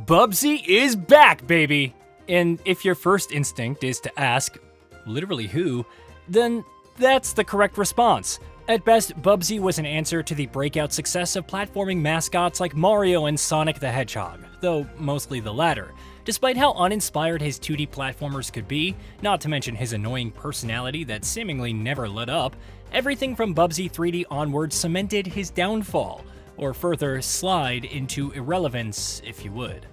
Bubsy is back, baby! And if your first instinct is to ask, literally who, then that's the correct response. At best, Bubsy was an answer to the breakout success of platforming mascots like Mario and Sonic the Hedgehog, though mostly the latter. Despite how uninspired his 2D platformers could be, not to mention his annoying personality that seemingly never let up, everything from Bubsy 3D onward cemented his downfall, or further slide into irrelevance, if you would.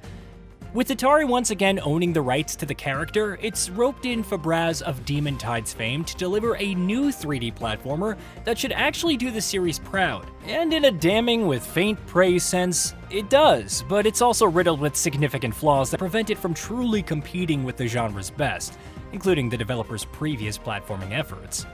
With Atari once again owning the rights to the character, it's roped in Fabraz of Demon Tide's fame to deliver a new 3D platformer that should actually do the series proud. And in a damning with faint praise sense, it does, but it's also riddled with significant flaws that prevent it from truly competing with the genre's best, including the developer's previous platforming efforts.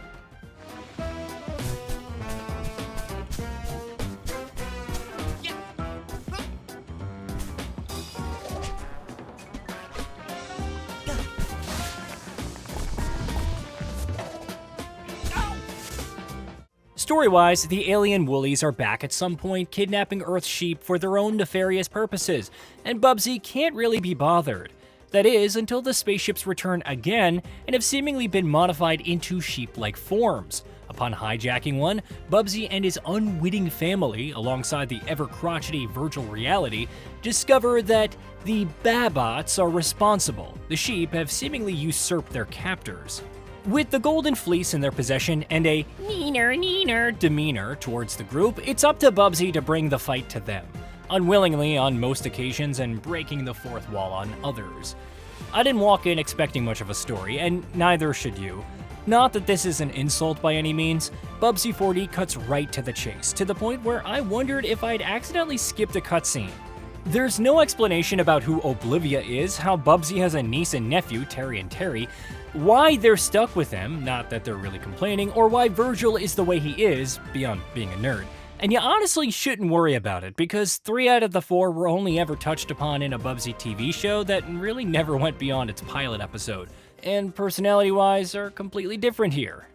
Story-wise, the alien Woolies are back at some point kidnapping Earth's sheep for their own nefarious purposes, and Bubsy can't really be bothered. That is, until the spaceships return again and have seemingly been modified into sheep-like forms. Upon hijacking one, Bubsy and his unwitting family, alongside the ever-crotchety Virtual Reality, discover that the Babots are responsible. The sheep have seemingly usurped their captors. With the Golden Fleece in their possession and a neener demeanor towards the group, it's up to Bubsy to bring the fight to them, unwillingly on most occasions and breaking the fourth wall on others. I didn't walk in expecting much of a story, and neither should you. Not that this is an insult by any means, Bubsy 4D cuts right to the chase, to the point where I wondered if I'd accidentally skipped a cutscene. There's no explanation about who Oblivia is, how Bubsy has a niece and nephew, Terry and Terry, why they're stuck with him, not that they're really complaining, or why Virgil is the way he is, beyond being a nerd. And you honestly shouldn't worry about it, because 3 out of the 4 were only ever touched upon in a Bubsy TV show that really never went beyond its pilot episode, and personality-wise are completely different here.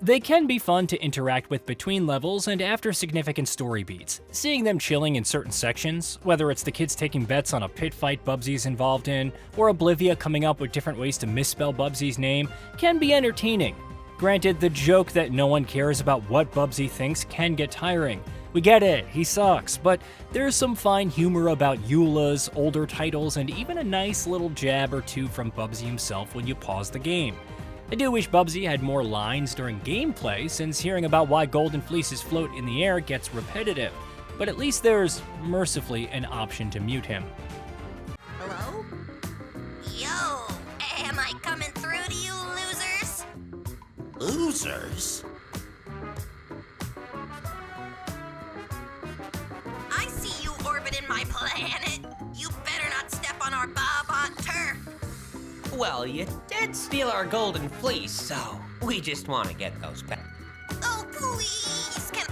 They can be fun to interact with between levels and after significant story beats. Seeing them chilling in certain sections, whether it's the kids taking bets on a pit fight Bubsy's involved in, or Oblivia coming up with different ways to misspell Bubsy's name, can be entertaining. Granted, the joke that no one cares about what Bubsy thinks can get tiring. We get it, he sucks, but there's some fine humor about EULAs, older titles, and even a nice little jab or two from Bubsy himself when you pause the game. I do wish Bubsy had more lines during gameplay, since hearing about why Golden Fleeces float in the air gets repetitive, but at least there's, mercifully, an option to mute him. Hello? Yo, am I coming through to you, losers? Losers? I see you orbiting my planet. You better not step on our Babot turf. Well, you did steal our golden fleece, so we just want to get those back. Oh, please, can...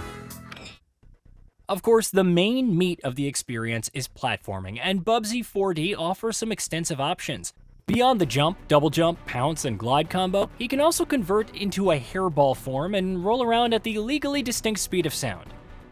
Of course, the main meat of the experience is platforming, and Bubsy 4D offers some extensive options. Beyond the jump, double jump, pounce, and glide combo, he can also convert into a hairball form and roll around at the legally distinct speed of sound.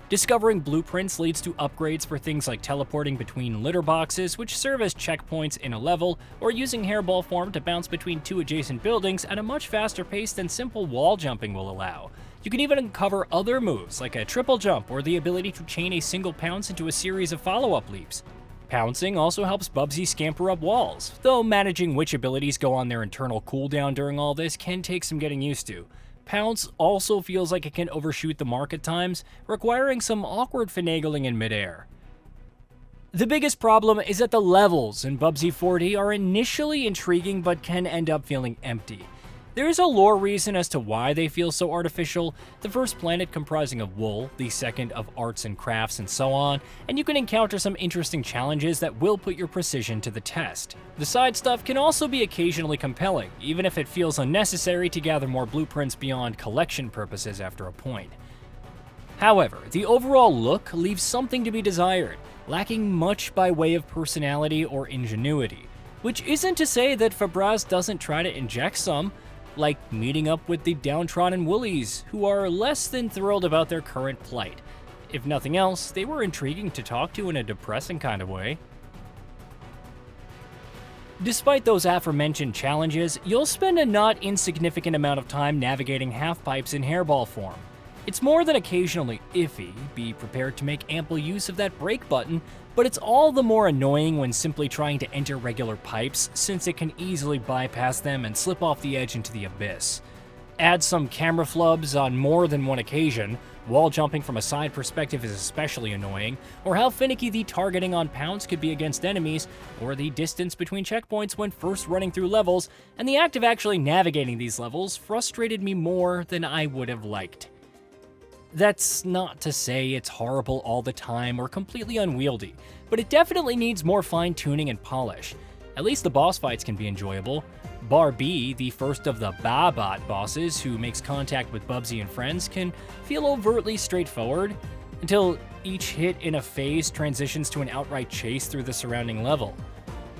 Discovering blueprints leads to upgrades for things like teleporting between litter boxes, which serve as checkpoints in a level, or using hairball form to bounce between 2 adjacent buildings at a much faster pace than simple wall jumping will allow. You can even uncover other moves, like a triple jump or the ability to chain a single pounce into a series of follow-up leaps. Pouncing also helps Bubsy scamper up walls, though managing which abilities go on their internal cooldown during all this can take some getting used to. Pounce also feels like it can overshoot the mark at times, requiring some awkward finagling in midair. The biggest problem is that the levels in Bubsy 4D are initially intriguing but can end up feeling empty. There is a lore reason as to why they feel so artificial, the first planet comprising of wool, the second of arts and crafts and so on, and you can encounter some interesting challenges that will put your precision to the test. The side stuff can also be occasionally compelling, even if it feels unnecessary to gather more blueprints beyond collection purposes after a point. However, the overall look leaves something to be desired, lacking much by way of personality or ingenuity, which isn't to say that Fabraz doesn't try to inject some, like meeting up with the downtrodden Woolies, who are less than thrilled about their current plight. If nothing else, they were intriguing to talk to in a depressing kind of way. Despite those aforementioned challenges, you'll spend a not insignificant amount of time navigating half-pipes in hairball form. It's more than occasionally iffy, be prepared to make ample use of that brake button, but it's all the more annoying when simply trying to enter regular pipes, since it can easily bypass them and slip off the edge into the abyss. Add some camera flubs on more than one occasion, wall jumping from a side perspective is especially annoying, or how finicky the targeting on pounce could be against enemies, or the distance between checkpoints when first running through levels, and the act of actually navigating these levels frustrated me more than I would have liked. That's not to say it's horrible all the time or completely unwieldy, but it definitely needs more fine-tuning and polish. At least the boss fights can be enjoyable. Bar B, the first of the Babot bosses who makes contact with Bubsy and friends, can feel overtly straightforward, until each hit in a phase transitions to an outright chase through the surrounding level.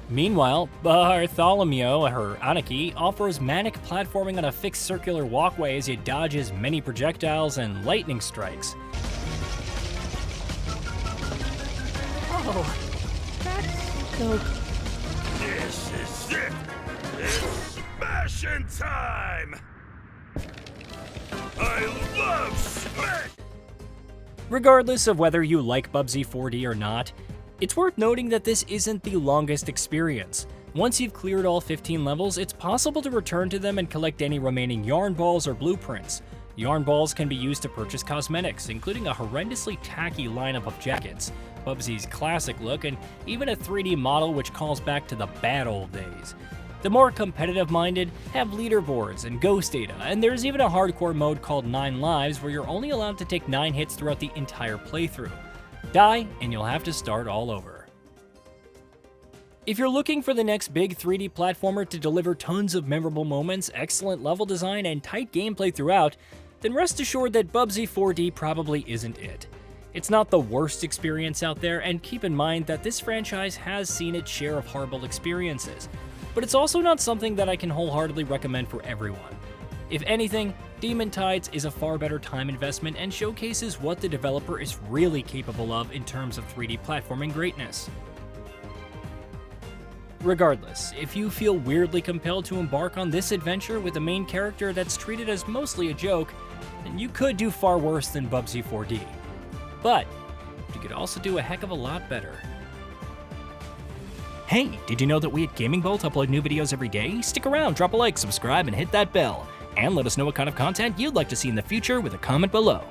Meanwhile, Bartholomew, or Anarchy, offers manic platforming on a fixed circular walkway as it dodges many projectiles and lightning strikes. Oh, that's so... This is it! It's smashing time! I love smash! Regardless of whether you like Bubsy 4D or not, it's worth noting that this isn't the longest experience. Once you've cleared all 15 levels, it's possible to return to them and collect any remaining yarn balls or blueprints. Yarn balls can be used to purchase cosmetics, including a horrendously tacky lineup of jackets, Bubsy's classic look, and even a 3D model which calls back to the bad old days. The more competitive-minded have leaderboards and ghost data, and there's even a hardcore mode called 9 Lives where you're only allowed to take 9 hits throughout the entire playthrough. Die, and you'll have to start all over. If you're looking for the next big 3D platformer to deliver tons of memorable moments, excellent level design, and tight gameplay throughout, then rest assured that Bubsy 4D probably isn't it. It's not the worst experience out there, and keep in mind that this franchise has seen its share of horrible experiences, but it's also not something that I can wholeheartedly recommend for everyone. If anything, Demon Tides is a far better time investment and showcases what the developer is really capable of in terms of 3D platforming greatness. Regardless, if you feel weirdly compelled to embark on this adventure with a main character that's treated as mostly a joke, then you could do far worse than Bubsy 4D. But you could also do a heck of a lot better. Hey, did you know that we at Gaming Bolt upload new videos every day? Stick around, drop a like, subscribe, and hit that bell. And let us know what kind of content you'd like to see in the future with a comment below.